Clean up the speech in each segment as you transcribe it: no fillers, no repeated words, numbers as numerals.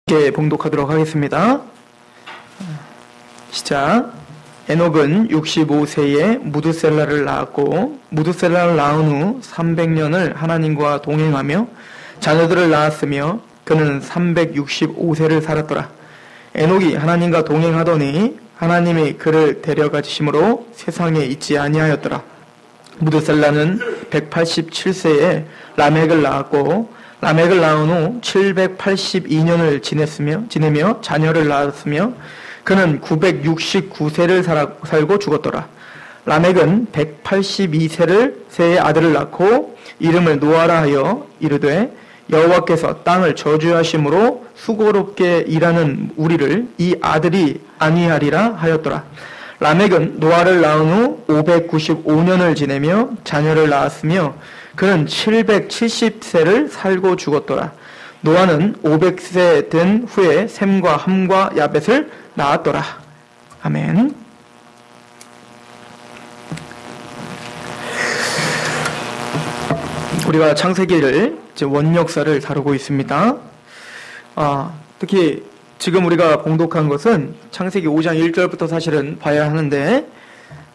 함께 봉독하도록 하겠습니다. 시작. 에녹은 65세에 무드셀라를 낳았고 무드셀라를 낳은 후 300년을 하나님과 동행하며 자녀들을 낳았으며 그는 365세를 살았더라. 에녹이 하나님과 동행하더니 하나님이 그를 데려가시므로 세상에 있지 아니하였더라. 무드셀라는 187세에 라멕을 낳았고 라멕을 낳은 후 782년을 지내며 자녀를 낳았으며 그는 969세를 살고 죽었더라. 라멕은 182세의 아들을 낳고 이름을 노아라 하여 이르되 여호와께서 땅을 저주하심으로 수고롭게 일하는 우리를 이 아들이 아니하리라 하였더라. 라멕은 노아를 낳은 후 595년을 지내며 자녀를 낳았으며 그는 770세를 살고 죽었더라. 노아는 500세 된 후에 셈과 함과 야벳을 낳았더라. 아멘. 우리가 창세기를 원역사를 다루고 있습니다. 특히 지금 우리가 봉독한 것은 창세기 5장 1절부터 사실은 봐야 하는데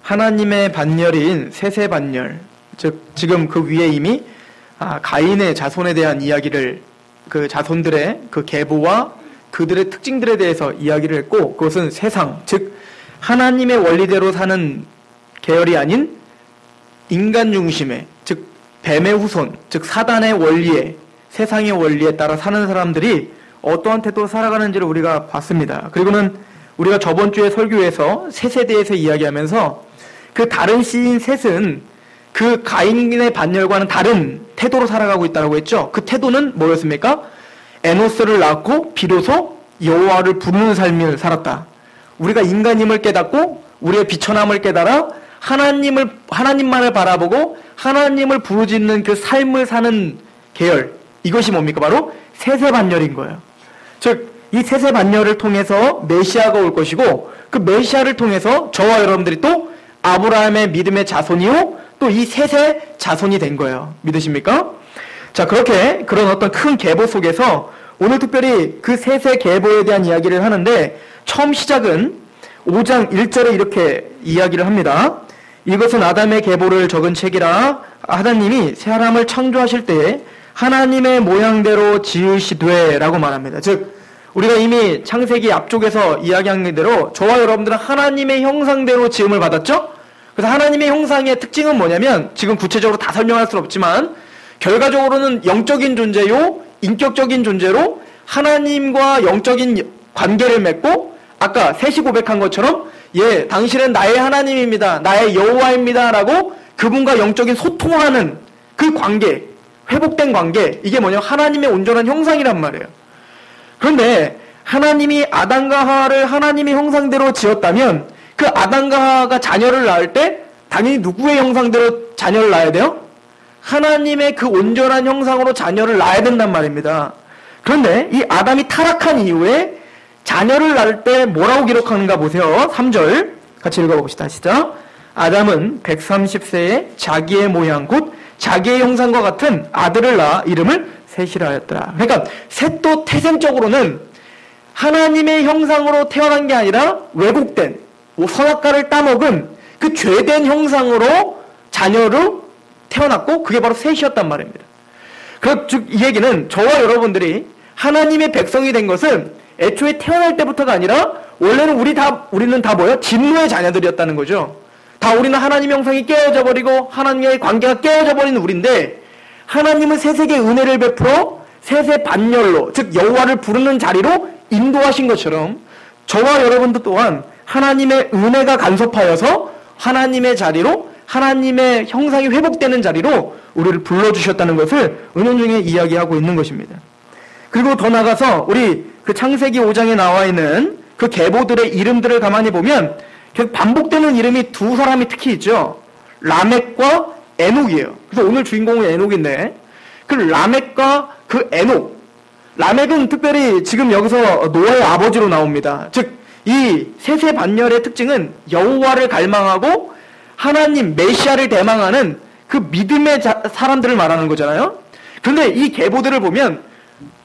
하나님의 반열인 셋의 반열, 즉 지금 그 위에 이미 가인의 자손에 대한 이야기를 그 자손들의 그 계보와 그들의 특징들에 대해서 이야기를 했고 그것은 세상, 즉 하나님의 원리대로 사는 계열이 아닌 인간 중심의, 즉 뱀의 후손, 즉 사단의 원리에, 세상의 원리에 따라 사는 사람들이 어떠한 태도로 살아가는지를 우리가 봤습니다. 그리고는 우리가 저번 주에 설교에서 셋에 대해서 이야기하면서 그 다른 씨인 셋은 그 가인의 반열과는 다른 태도로 살아가고 있다고 했죠. 그 태도는 뭐였습니까? 에노스를 낳고 비로소 여호와를 부르는 삶을 살았다. 우리가 인간임을 깨닫고 우리의 비천함을 깨달아 하나님만을 바라보고 하나님을 부르짖는 그 삶을 사는 계열, 이것이 뭡니까? 바로 셋의 반열인 거예요. 즉 이 셋의 반열을 통해서 메시아가 올 것이고 그 메시아를 통해서 저와 여러분들이 또 아브라함의 믿음의 자손이요 또 이 셋의 자손이 된 거예요. 믿으십니까? 자, 그렇게 그런 어떤 큰 계보 속에서 오늘 특별히 그 셋의 계보에 대한 이야기를 하는데 처음 시작은 5장 1절에 이렇게 이야기를 합니다. 이것은 아담의 계보를 적은 책이라 하나님이 사람을 창조하실 때에 하나님의 모양대로 지으시되 라고 말합니다. 즉 우리가 이미 창세기 앞쪽에서 이야기한 대로 저와 여러분들은 하나님의 형상대로 지음을 받았죠? 그래서 하나님의 형상의 특징은 뭐냐면 지금 구체적으로 다 설명할 수는 없지만 결과적으로는 영적인 존재요 인격적인 존재로 하나님과 영적인 관계를 맺고 아까 셋이 고백한 것처럼 당신은 나의 하나님입니다. 나의 여호와입니다. 라고 그분과 영적인 소통하는 그 관계, 회복된 관계, 이게 뭐냐면 하나님의 온전한 형상이란 말이에요. 그런데 하나님이 아담과 하와를 하나님의 형상대로 지었다면 그 아담과 하와가 자녀를 낳을 때 당연히 누구의 형상대로 자녀를 낳아야 돼요? 하나님의 그 온전한 형상으로 자녀를 낳아야 된단 말입니다. 그런데 이 아담이 타락한 이후에 자녀를 낳을 때 뭐라고 기록하는가 보세요. 3절 같이 읽어봅시다. 시작. 아담은 130세에 자기의 모양 곧 자기의 형상과 같은 아들을 낳아 이름을 셋이라 하였더라. 그러니까 셋도 태생적으로는 하나님의 형상으로 태어난 게 아니라 왜곡된 선악과를 따먹은 그 죄된 형상으로 자녀로 태어났고 그게 바로 셋이었단 말입니다. 즉 이 얘기는 저와 여러분들이 하나님의 백성이 된 것은 애초에 태어날 때부터가 아니라 원래는 우리는 다 뭐예요? 진노의 자녀들이었다는 거죠. 다 우리는 하나님의 형상이 깨어져 버리고 하나님과의 관계가 깨어져 버린 우리인데 하나님은 셋에게 은혜를 베풀어 셋의 반열로 즉 여호와를 부르는 자리로 인도하신 것처럼 저와 여러분도 또한 하나님의 은혜가 간섭하여서 하나님의 자리로 하나님의 형상이 회복되는 자리로 우리를 불러주셨다는 것을 은연중에 이야기하고 있는 것입니다. 그리고 더 나아가서 우리 그 창세기 5장에 나와 있는 그 계보들의 이름들을 가만히 보면 계속 반복되는 이름이 두 사람이 특히 있죠. 라멕과 에녹이에요. 그래서 오늘 주인공은 에녹인데 그 라멕과 그 에녹, 라멕은 특별히 지금 여기서 노아의 아버지로 나옵니다. 즉 이 셋의 반열의 특징은 여호와를 갈망하고 하나님 메시아를 대망하는 그 믿음의 사람들을 말하는 거잖아요. 그런데 이 계보들을 보면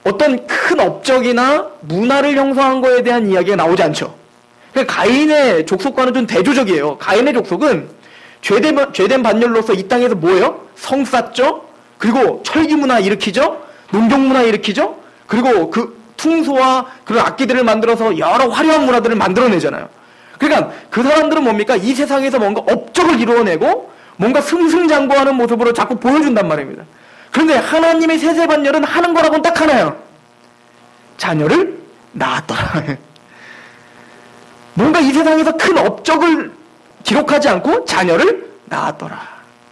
어떤 큰 업적이나 문화를 형성한 거에 대한 이야기가 나오지 않죠. 그러니까 가인의 족속과는 좀 대조적이에요. 가인의 족속은 죄된 반열로서 이 땅에서 뭐예요? 성 쌓죠? 그리고 철기 문화 일으키죠? 농경 문화 일으키죠? 그리고 그 퉁소와 그런 악기들을 만들어서 여러 화려한 문화들을 만들어내잖아요. 그러니까 그 사람들은 뭡니까? 이 세상에서 뭔가 업적을 이루어내고 뭔가 승승장구하는 모습으로 자꾸 보여준단 말입니다. 그런데 하나님의 세세반열은 하는 거라고는 딱 하나요. 자녀를 낳았더라. 뭔가 이 세상에서 큰 업적을 기록하지 않고 자녀를 낳았더라.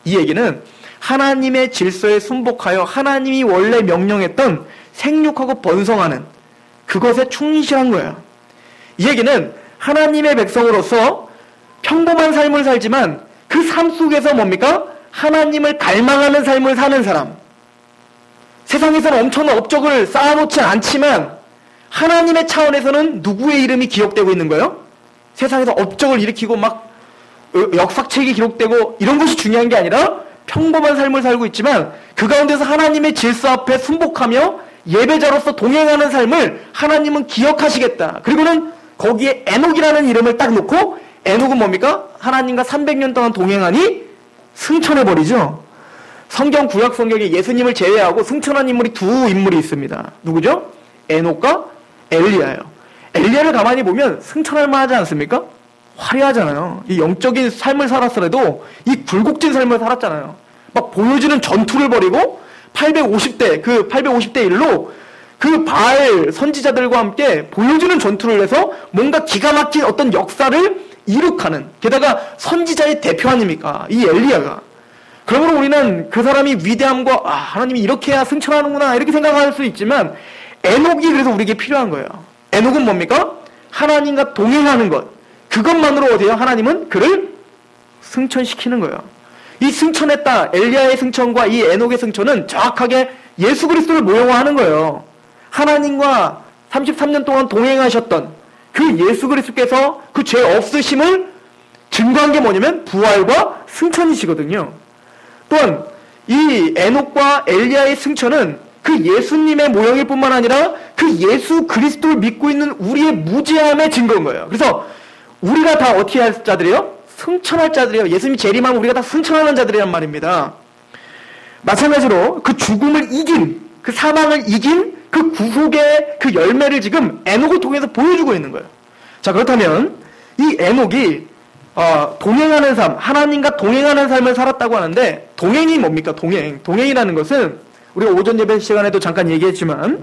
이 얘기는 하나님의 질서에 순복하여 하나님이 원래 명령했던 생육하고 번성하는 그것에 충실한 거예요. 이 얘기는 하나님의 백성으로서 평범한 삶을 살지만 그 삶 속에서 뭡니까? 하나님을 갈망하는 삶을 사는 사람. 세상에서는 엄청난 업적을 쌓아놓지 않지만 하나님의 차원에서는 누구의 이름이 기억되고 있는 거예요? 세상에서 업적을 일으키고 막 역사책이 기록되고 이런 것이 중요한 게 아니라 평범한 삶을 살고 있지만 그 가운데서 하나님의 질서 앞에 순복하며 예배자로서 동행하는 삶을 하나님은 기억하시겠다. 그리고는 거기에 에녹이라는 이름을 딱 놓고 에녹은 뭡니까? 하나님과 300년 동안 동행하니 승천해버리죠. 성경 구약 성경에 예수님을 제외하고 승천한 인물이 두 인물이 있습니다. 누구죠? 에녹과 엘리야예요. 엘리야를 가만히 보면 승천할 만하지 않습니까? 화려하잖아요. 이 영적인 삶을 살았더라도 이 굴곡진 삶을 살았잖아요. 막 보여주는 전투를 벌이고 850대 1로 그 바알 선지자들과 함께 보여주는 전투를 해서 뭔가 기가 막힌 어떤 역사를 이룩하는, 게다가 선지자의 대표 아닙니까? 이 엘리야가. 그러므로 우리는 그 사람이 위대함과 하나님이 이렇게 해야 승천하는구나 이렇게 생각할 수 있지만 에녹이 그래서 우리에게 필요한 거예요. 에녹은 뭡니까? 하나님과 동행하는 것. 그것만으로 어디에요? 하나님은 그를 승천시키는 거예요. 이 승천했다. 엘리야의 승천과 이 에녹의 승천은 정확하게 예수 그리스도를 모형화하는 거예요. 하나님과 33년 동안 동행하셨던 그 예수 그리스도께서 그 죄 없으심을 증거한 게 뭐냐면 부활과 승천이시거든요. 또한 이 에녹과 엘리야의 승천은 그 예수님의 모형일 뿐만 아니라 그 예수 그리스도를 믿고 있는 우리의 무죄함의 증거인 거예요. 그래서 우리가 다 어떻게 할 자들이에요? 승천할 자들이에요. 예수님이 재림하면 우리가 다 승천하는 자들이란 말입니다. 마찬가지로 그 죽음을 이긴, 그 사망을 이긴 그 구속의 그 열매를 지금 에녹을 통해서 보여주고 있는 거예요. 자, 그렇다면 이 에녹이 동행하는 삶, 하나님과 동행하는 삶을 살았다고 하는데 동행이 뭡니까? 동행이라는 것은 우리가 오전 예배 시간에도 잠깐 얘기했지만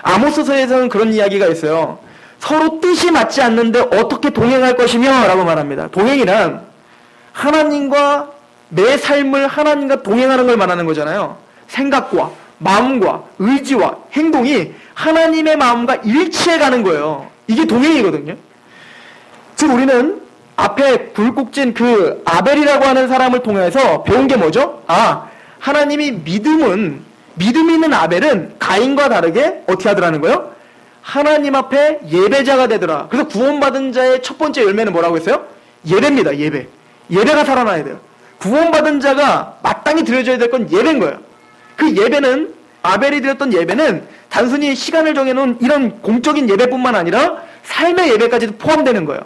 아모스서에서는 그런 이야기가 있어요. 서로 뜻이 맞지 않는데 어떻게 동행할 것이며 라고 말합니다. 동행이란 하나님과 내 삶을 하나님과 동행하는 걸 말하는 거잖아요. 생각과 마음과 의지와 행동이 하나님의 마음과 일치해가는 거예요. 이게 동행이거든요. 즉 우리는 앞에 굴곡진 그 아벨이라고 하는 사람을 통해서 배운 게 뭐죠? 하나님이 믿음 있는 아벨은 가인과 다르게 어떻게 하더라는 거예요? 하나님 앞에 예배자가 되더라. 그래서 구원받은 자의 첫 번째 열매는 뭐라고 했어요? 예배입니다. 예배가 살아나야 돼요. 구원받은 자가 마땅히 드려져야 될 건 예배인 거예요. 그 예배는 아벨이 드렸던 예배는 단순히 시간을 정해놓은 이런 공적인 예배뿐만 아니라 삶의 예배까지도 포함되는 거예요.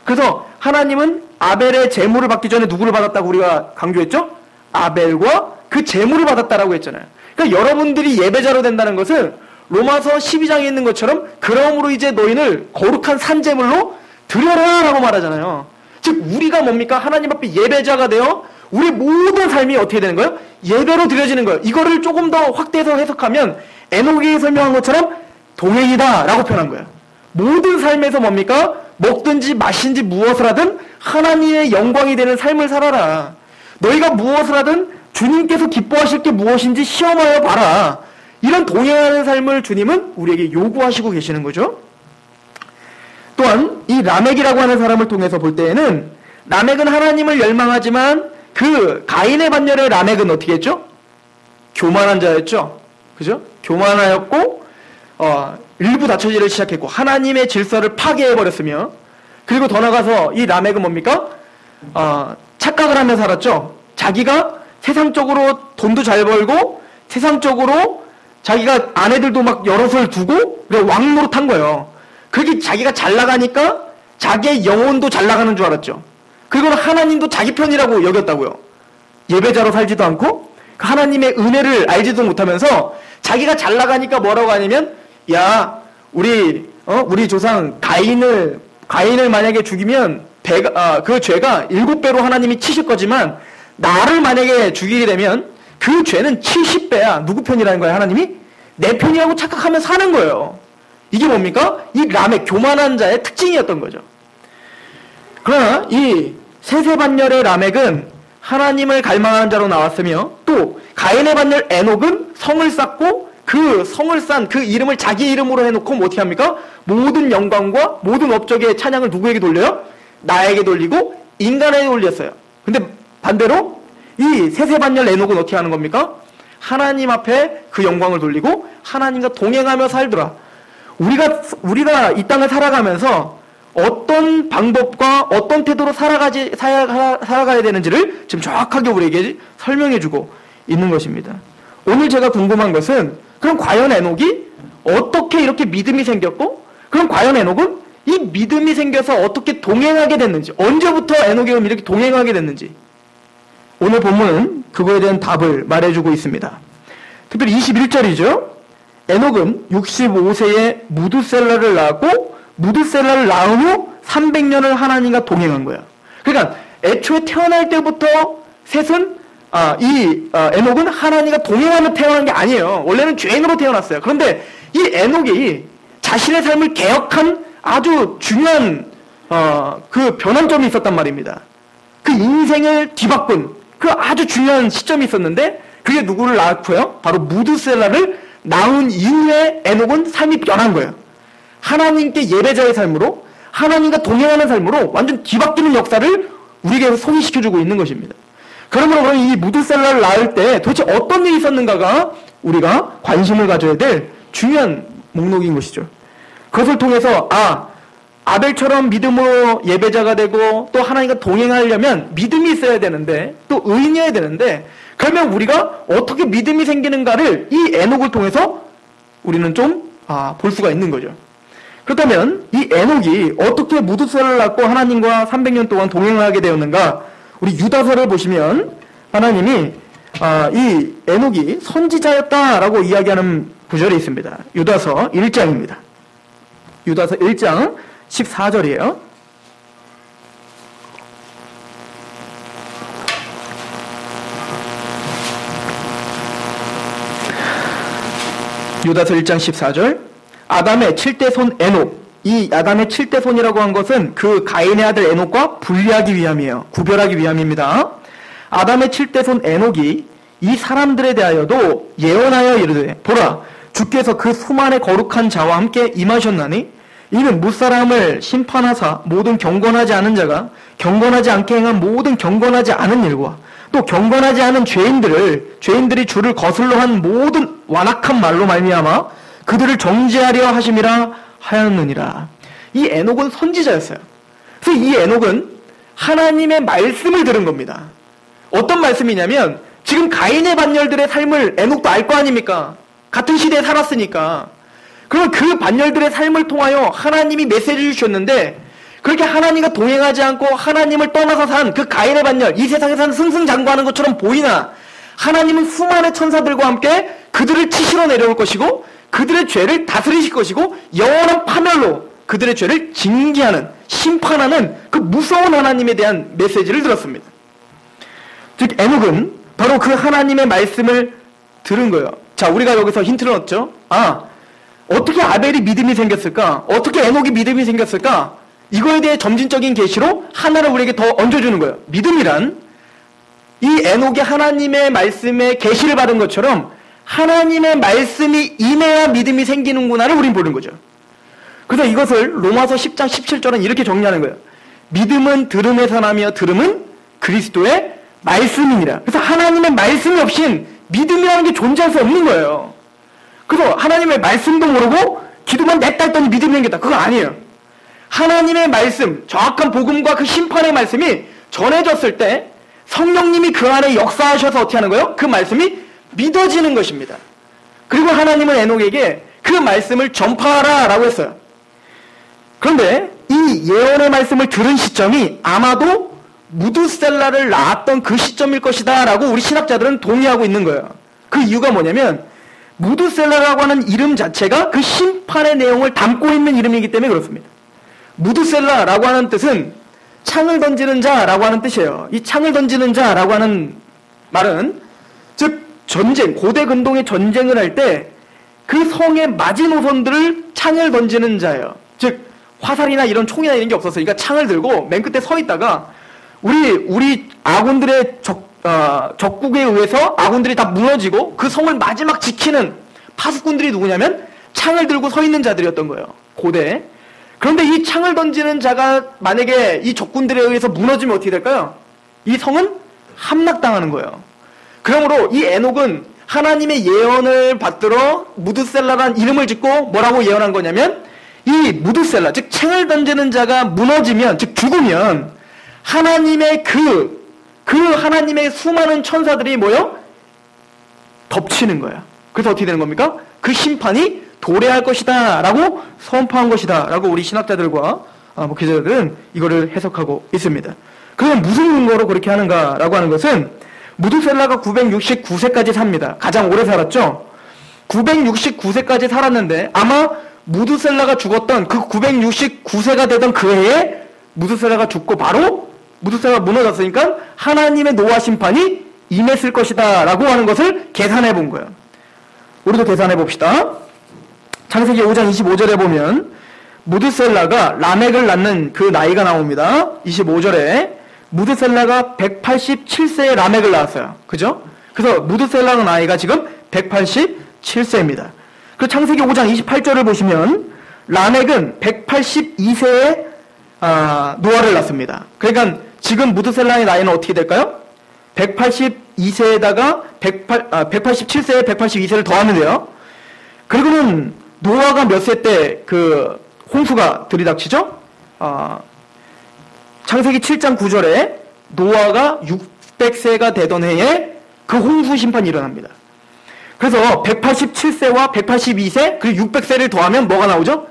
그래서 하나님은 아벨의 제물을 받기 전에 누구를 받았다고 우리가 강조했죠? 아벨과 그 제물을 받았다라고 했잖아요. 그러니까 여러분들이 예배자로 된다는 것은 로마서 12장에 있는 것처럼 그러므로 이제 너희를 거룩한 산제물로 드려라 라고 말하잖아요. 즉 우리가 뭡니까? 하나님 앞에 예배자가 되어 우리 모든 삶이 어떻게 되는 거예요? 예배로 드려지는 거예요. 이거를 조금 더 확대해서 해석하면 에녹이 설명한 것처럼 동행이다 라고 표현한 거예요. 모든 삶에서 뭡니까? 먹든지 마신지 무엇을 하든 하나님의 영광이 되는 삶을 살아라. 너희가 무엇을 하든 주님께서 기뻐하실 게 무엇인지 시험하여 봐라. 이런 동행하는 삶을 주님은 우리에게 요구하시고 계시는 거죠. 또한 이 라멕이라고 하는 사람을 통해서 볼 때에는 라멕은 하나님을 열망하지만 그 가인의 반열의 라멕은 어떻게 했죠? 교만한 자였죠. 그죠? 교만하였고 일부 다처지를 시작했고 하나님의 질서를 파괴해버렸으며 그리고 더 나가서 이 라멕은 뭡니까? 착각을 하며 살았죠. 자기가 세상적으로 돈도 잘 벌고 세상적으로 자기가 아내들도 막 여럿을 두고 왕 노릇한 거예요. 그렇게 자기가 잘 나가니까 자기의 영혼도 잘 나가는 줄 알았죠. 그리고는 하나님도 자기 편이라고 여겼다고요. 예배자로 살지도 않고 그 하나님의 은혜를 알지도 못하면서 자기가 잘 나가니까 뭐라고 하냐면, 야, 우리 조상 가인을 만약에 죽이면 그 죄가 7배로 하나님이 치실 거지만 나를 만약에 죽이게 되면 그 죄는 70배야. 누구 편이라는 거야, 하나님이? 내 편이라고 착각하면 사는 거예요. 이게 뭡니까? 이 라멕, 교만한 자의 특징이었던 거죠. 그러나 이 세세반열의 라멕은 하나님을 갈망하는 자로 나왔으며, 또 가인의 반열 에녹은 성을 쌓고 그 성을 쌓은 그 이름을 자기 이름으로 해놓고 뭐 어떻게 합니까? 모든 영광과 모든 업적의 찬양을 누구에게 돌려요? 나에게 돌리고 인간에게 돌렸어요. 근데 반대로 이 세세반열 에녹은 어떻게 하는 겁니까? 하나님 앞에 그 영광을 돌리고 하나님과 동행하며 살더라. 우리가 이 땅을 살아가면서 어떤 방법과 어떤 태도로 살아가야 되는지를 지금 정확하게 우리에게 설명해주고 있는 것입니다. 오늘 제가 궁금한 것은, 그럼 과연 에녹이 어떻게 이렇게 믿음이 생겼고, 그럼 과연 에녹은 이 믿음이 생겨서 어떻게 동행하게 됐는지, 언제부터 에녹이 이렇게 동행하게 됐는지, 오늘 본문은 그거에 대한 답을 말해주고 있습니다. 특별히 21절이죠. 에녹은 65세에 무드셀라를 낳았고 무드셀라를 낳은 후 300년을 하나님과 동행한 거야. 그러니까 애초에 태어날 때부터 셋은 에녹은 하나님과 동행하며 태어난 게 아니에요. 원래는 죄인으로 태어났어요. 그런데 이 에녹이 자신의 삶을 개혁한 아주 중요한 그 변환점이 있었단 말입니다. 그 인생을 뒤바꾼 그 아주 중요한 시점이 있었는데, 그게 누구를 낳았고요? 바로 무드셀라를 낳은 이후에 에녹은 삶이 변한 거예요. 하나님께 예배자의 삶으로, 하나님과 동행하는 삶으로 완전 뒤바뀌는 역사를 우리에게 소개시켜주고 있는 것입니다. 그러므로 이 무드셀라를 낳을 때 도대체 어떤 일이 있었는가가 우리가 관심을 가져야 될 중요한 목록인 것이죠. 그것을 통해서 아벨처럼 믿음으로 예배자가 되고 또 하나님과 동행하려면 믿음이 있어야 되는데, 또 의인이어야 되는데, 그러면 우리가 어떻게 믿음이 생기는가를 이 에녹을 통해서 우리는 좀 볼 수가 있는 거죠. 그렇다면 이 에녹이 어떻게 무드셀라를 낳고 하나님과 300년 동안 동행을 하게 되었는가? 우리 유다서를 보시면 하나님이 이 에녹이 선지자였다라고 이야기하는 구절이 있습니다. 유다서 1장입니다. 유다서 1장 14절이에요. 유다서 1장 14절. 아담의 7대 손 에녹. 이 아담의 7대 손이라고 한 것은 그 가인의 아들 에녹과 분리하기 위함이에요. 구별하기 위함입니다. 아담의 7대 손 에녹이 이 사람들에 대하여도 예언하여 이르되, 보라, 주께서 그 수만의 거룩한 자와 함께 임하셨나니 이는 무사람을 심판하사 모든 경건하지 않은 자가 경건하지 않게 행한 모든 경건하지 않은 일과 또 경건하지 않은 죄인들이 주를 거슬러 한 모든 완악한 말로 말미암아 그들을 정죄하려 하심이라 하였느니라. 이 에녹은 선지자였어요. 그래서 이 에녹은 하나님의 말씀을 들은 겁니다. 어떤 말씀이냐면, 지금 가인의 반열들의 삶을 에녹도 알 거 아닙니까? 같은 시대에 살았으니까. 그럼 그 반열들의 삶을 통하여 하나님이 메시지를 주셨는데, 그렇게 하나님과 동행하지 않고 하나님을 떠나서 산 그 가인의 반열, 이 세상에 산 승승장구하는 것처럼 보이나, 하나님은 수많은 천사들과 함께 그들을 치시러 내려올 것이고 그들의 죄를 다스리실 것이고 영원한 파멸로 그들의 죄를 징계하는, 심판하는 그 무서운 하나님에 대한 메시지를 들었습니다. 즉 에녹은 바로 그 하나님의 말씀을 들은 거예요. 자, 우리가 여기서 힌트를 얻죠. 어떻게 아벨이 믿음이 생겼을까? 어떻게 에녹이 믿음이 생겼을까? 이거에 대해 점진적인 계시로 하나를 우리에게 더 얹어주는 거예요. 믿음이란 이 에녹이 하나님의 말씀에 계시를 받은 것처럼 하나님의 말씀이 임해야 믿음이 생기는구나를 우린 보는 거죠. 그래서 이것을 로마서 10장 17절은 이렇게 정리하는 거예요. 믿음은 들음에서 나며 들음은 그리스도의 말씀이니라. 그래서 하나님의 말씀이 없인 믿음이라는 게 존재할 수 없는 거예요. 그래서 하나님의 말씀도 모르고 기도만 냈다 했더니 믿음이 생겼다. 그거 아니에요. 하나님의 말씀, 정확한 복음과 그 심판의 말씀이 전해졌을 때 성령님이 그 안에 역사하셔서 어떻게 하는 거예요? 그 말씀이 믿어지는 것입니다. 그리고 하나님은 에녹에게 그 말씀을 전파하라 라고 했어요. 그런데 이 예언의 말씀을 들은 시점이 아마도 무두셀라를 낳았던 그 시점일 것이다 라고 우리 신학자들은 동의하고 있는 거예요. 그 이유가 뭐냐면 무두셀라라고 하는 이름 자체가 그 심판의 내용을 담고 있는 이름이기 때문에 그렇습니다. 무두셀라라고 하는 뜻은 창을 던지는 자라고 하는 뜻이에요. 이 창을 던지는 자라고 하는 말은 즉 전쟁, 고대 근동의 전쟁을 할 때 그 성의 마지노선들을 창을 던지는 자예요. 즉 화살이나 이런 총이나 이런 게 없었어요. 그러니까 창을 들고 맨 끝에 서 있다가 우리 아군들의 적국에 의해서 아군들이 다 무너지고 그 성을 마지막 지키는 파수꾼들이 누구냐면 창을 들고 서 있는 자들이었던 거예요. 고대. 그런데 이 창을 던지는 자가 만약에 이 적군들에 의해서 무너지면 어떻게 될까요? 이 성은 함락당하는 거예요. 그러므로 이 에녹은 하나님의 예언을 받들어 무두셀라라는 이름을 짓고 뭐라고 예언한 거냐면 이 무두셀라, 즉 창을 던지는 자가 무너지면, 즉 죽으면 하나님의 그 하나님의 수많은 천사들이 뭐요? 덮치는 거야. 그래서 어떻게 되는 겁니까? 그 심판이 도래할 것이다 라고 선포한 것이다 라고 우리 신학자들과 목회자들은 이거를 해석하고 있습니다. 그럼 무슨 근거로 그렇게 하는가 라고 하는 것은 무두셀라가 969세까지 삽니다. 가장 오래 살았죠? 969세까지 살았는데 아마 무두셀라가 죽었던 그 969세가 되던 그 해에 무두셀라가 죽고 바로 무두셀라가 무너졌으니까 하나님의 노아 심판이 임했을 것이다 라고 하는 것을 계산해 본 거예요. 우리도 계산해 봅시다. 창세기 5장 25절에 보면 무두셀라가 라멕을 낳는 그 나이가 나옵니다. 25절에 무두셀라가 187세에 라멕을 낳았어요. 그죠? 그래서 무두셀라의 나이가 지금 187세입니다. 그 창세기 5장 28절을 보시면 라멕은 182세에 노아를 낳습니다. 그러니까 지금 무두셀라의 나이는 어떻게 될까요? 182세에다가 187세에 182세를 더하면 돼요. 그리고는 노아가 몇 세 때 그 홍수가 들이닥치죠? 창세기 7장 9절에 노아가 600세가 되던 해에 그 홍수 심판이 일어납니다. 그래서 187세와 182세 그리고 600세를 더하면 뭐가 나오죠?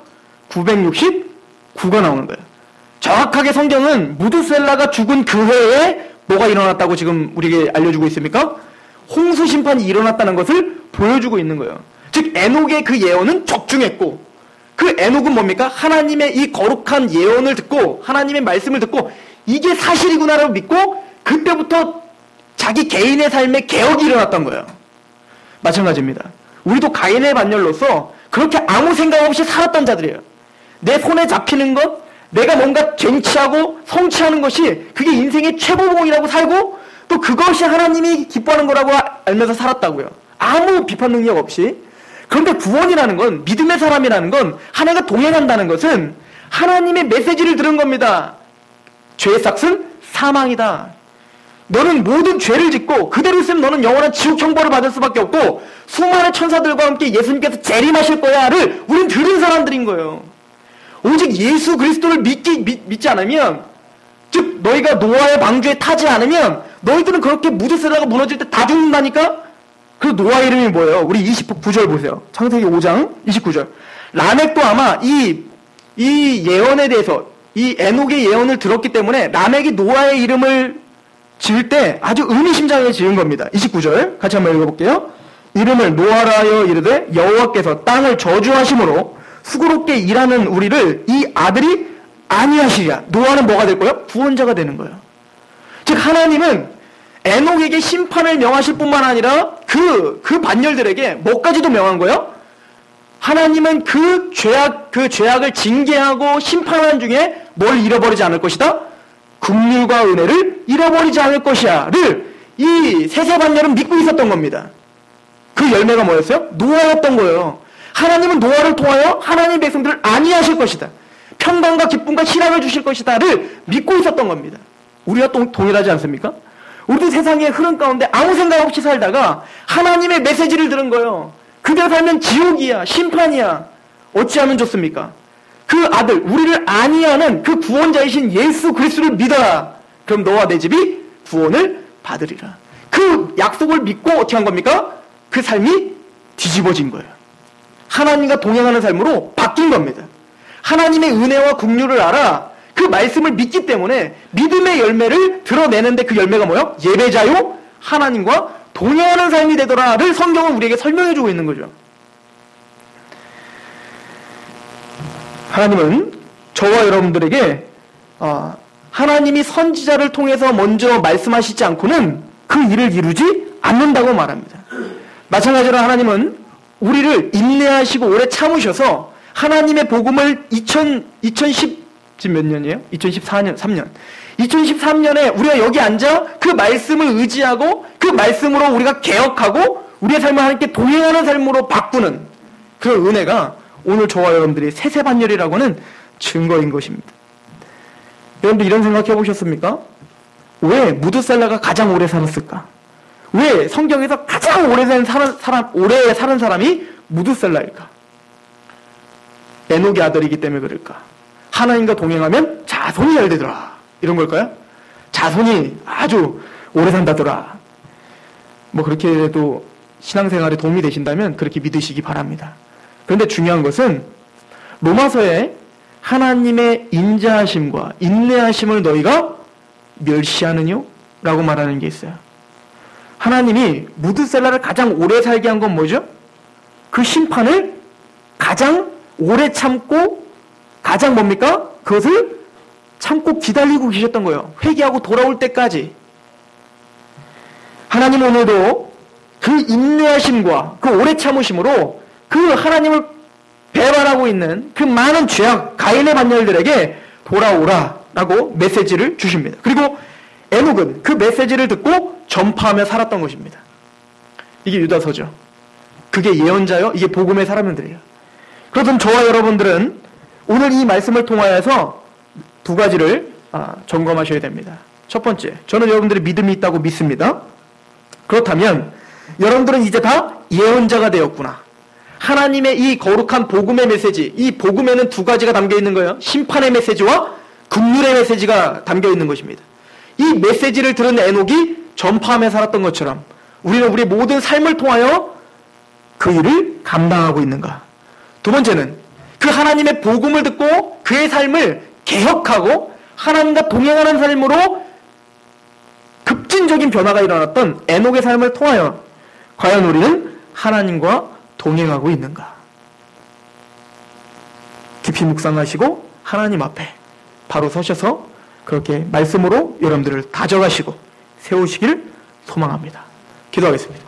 969가 나오는 거예요. 정확하게 성경은 무두셀라가 죽은 그 해에 뭐가 일어났다고 지금 우리에게 알려주고 있습니까? 홍수 심판이 일어났다는 것을 보여주고 있는 거예요. 즉 에녹의 그 예언은 적중했고 그 에녹은 뭡니까? 하나님의 이 거룩한 예언을 듣고 하나님의 말씀을 듣고 이게 사실이구나라고 믿고 그때부터 자기 개인의 삶에 개혁이 일어났던 거예요. 마찬가지입니다. 우리도 가인의 반열로서 그렇게 아무 생각 없이 살았던 자들이에요. 내 손에 잡히는 것, 내가 뭔가 쟁취하고 성취하는 것이 그게 인생의 최고봉이라고 살고 또 그것이 하나님이 기뻐하는 거라고 알면서 살았다고요. 아무 비판 능력 없이. 그런데 구원이라는 건, 믿음의 사람이라는 건, 하나가 동행한다는 것은 하나님의 메시지를 들은 겁니다. 죄의 삭은 사망이다. 너는 모든 죄를 짓고 그대로 있으면 너는 영원한 지옥 형벌을 받을 수밖에 없고 수많은 천사들과 함께 예수님께서 재림하실 거야를 우린 들은 사람들인 거예요. 오직 예수 그리스도를 믿지 않으면, 즉 너희가 노아의 방주에 타지 않으면 너희들은 그렇게 무두셀라가 무너질 때 다 죽는다니까? 그 노아 이름이 뭐예요? 우리 29절 보세요. 창세기 5장 29절. 라멕도 아마 이 예언에 대해서 이 에녹의 예언을 들었기 때문에 라멕이 노아의 이름을 지을 때 아주 의미심장하게 지은 겁니다. 29절 같이 한번 읽어볼게요. 이름을 노아라 하여 이르되 여호와께서 땅을 저주하심으로 수고롭게 일하는 우리를 이 아들이 아니하시리라. 노아는 뭐가 될 거예요? 구원자가 되는 거예요. 즉 하나님은 에녹에게 심판을 명하실 뿐만 아니라 그 반열들에게 뭐까지도 명한 거예요? 하나님은 그 죄악을 징계하고 심판하는 중에 뭘 잃어버리지 않을 것이다? 긍휼과 은혜를 잃어버리지 않을 것이야를 이 세세 반열은 믿고 있었던 겁니다. 그 열매가 뭐였어요? 노아였던 거예요. 하나님은 노아를 통하여 하나님의 백성들을 안위하실 것이다. 평강과 기쁨과 희락을 주실 것이다를 믿고 있었던 겁니다. 우리가 동일하지 않습니까? 우리도 세상의 흐름 가운데 아무 생각 없이 살다가 하나님의 메시지를 들은 거예요. 그대로 살면 지옥이야, 심판이야. 어찌하면 좋습니까? 그 아들, 우리를 안위하는 그 구원자이신 예수 그리스도를 믿어라. 그럼 너와 내 집이 구원을 받으리라. 그 약속을 믿고 어떻게 한 겁니까? 그 삶이 뒤집어진 거예요. 하나님과 동행하는 삶으로 바뀐 겁니다. 하나님의 은혜와 긍휼을 알아 그 말씀을 믿기 때문에 믿음의 열매를 드러내는데 그 열매가 뭐예요? 예배자요 하나님과 동행하는 삶이 되더라를 성경은 우리에게 설명해주고 있는 거죠. 하나님은 저와 여러분들에게 하나님이 선지자를 통해서 먼저 말씀하시지 않고는 그 일을 이루지 않는다고 말합니다. 마찬가지로 하나님은 우리를 인내하시고 오래 참으셔서 하나님의 복음을 2010 지금 몇 년이에요? 2014년, 3년. 2013년에 우리가 여기 앉아 그 말씀을 의지하고 그 말씀으로 우리가 개혁하고 우리의 삶을 하나님께 동행하는 삶으로 바꾸는 그 은혜가 오늘 저와 여러분들이 세세반열이라고 하는 증거인 것입니다. 여러분들 이런 생각 해보셨습니까? 왜 무드셀라가 가장 오래 살았을까? 왜 성경에서 가장 오래 사는 사람이 무드셀라일까? 에녹의 아들이기 때문에 그럴까? 하나님과 동행하면 자손이 잘 되더라. 이런 걸까요? 자손이 아주 오래 산다더라. 뭐 그렇게 해도 신앙생활에 도움이 되신다면 그렇게 믿으시기 바랍니다. 그런데 중요한 것은 로마서에 하나님의 인자하심과 인내하심을 너희가 멸시하느뇨? 라고 말하는 게 있어요. 하나님이 무드셀라를 가장 오래 살게 한 건 뭐죠? 그 심판을 가장 오래 참고 가장 뭡니까? 그것을 참고 기다리고 계셨던 거예요. 회개하고 돌아올 때까지. 하나님 오늘도 그 인내하심과 그 오래 참으심으로 그 하나님을 배반하고 있는 그 많은 죄악 가인의 반열들에게 돌아오라라고 메시지를 주십니다. 그리고 에녹은 그 메시지를 듣고 전파하며 살았던 것입니다. 이게 유다서죠. 그게 예언자요. 이게 복음의 사람들이에요. 그렇다면 저와 여러분들은 오늘 이 말씀을 통하여서 두 가지를 점검하셔야 됩니다. 첫 번째, 저는 여러분들의 믿음이 있다고 믿습니다. 그렇다면 여러분들은 이제 다 예언자가 되었구나. 하나님의 이 거룩한 복음의 메시지, 이 복음에는 두 가지가 담겨 있는 거예요. 심판의 메시지와 긍휼의 메시지가 담겨 있는 것입니다. 이 메시지를 들은 에녹이 전파하며 살았던 것처럼 우리는 우리의 모든 삶을 통하여 그 일을 감당하고 있는가. 두 번째는 그 하나님의 복음을 듣고 그의 삶을 개혁하고 하나님과 동행하는 삶으로 급진적인 변화가 일어났던 에녹의 삶을 통하여 과연 우리는 하나님과 동행하고 있는가. 깊이 묵상하시고 하나님 앞에 바로 서셔서 그렇게 말씀으로 여러분들을 다져가시고 세우시길 소망합니다. 기도하겠습니다.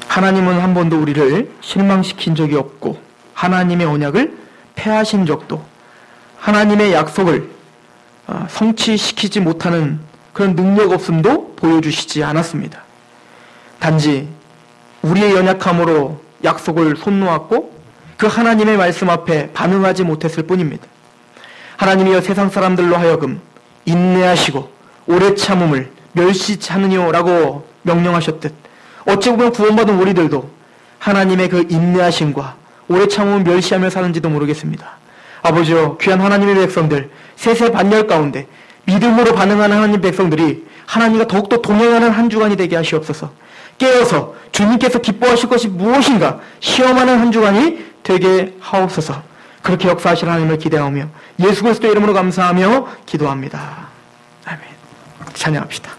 하나님은 한 번도 우리를 실망시킨 적이 없고 하나님의 언약을 폐하신 적도 하나님의 약속을 성취시키지 못하는 그런 능력 없음도 보여주시지 않았습니다. 단지 우리의 연약함으로 약속을 손 놓았고 그 하나님의 말씀 앞에 반응하지 못했을 뿐입니다. 하나님이여 세상 사람들로 하여금 인내하시고 오래 참음을 멸시치 않으뇨라고 명령하셨듯 어찌 보면 구원받은 우리들도 하나님의 그 인내하심과 오래 참음을 멸시하며 사는지도 모르겠습니다. 아버지여 귀한 하나님의 백성들 세세반열 가운데 믿음으로 반응하는 하나님 백성들이 하나님과 더욱더 동행하는 한 주간이 되게 하시옵소서. 깨어서 주님께서 기뻐하실 것이 무엇인가 시험하는 한 주간이 되게 하옵소서. 그렇게 역사하실 하나님을 기대하며 예수 그리스도의 이름으로 감사하며 기도합니다. 아멘. 찬양합시다.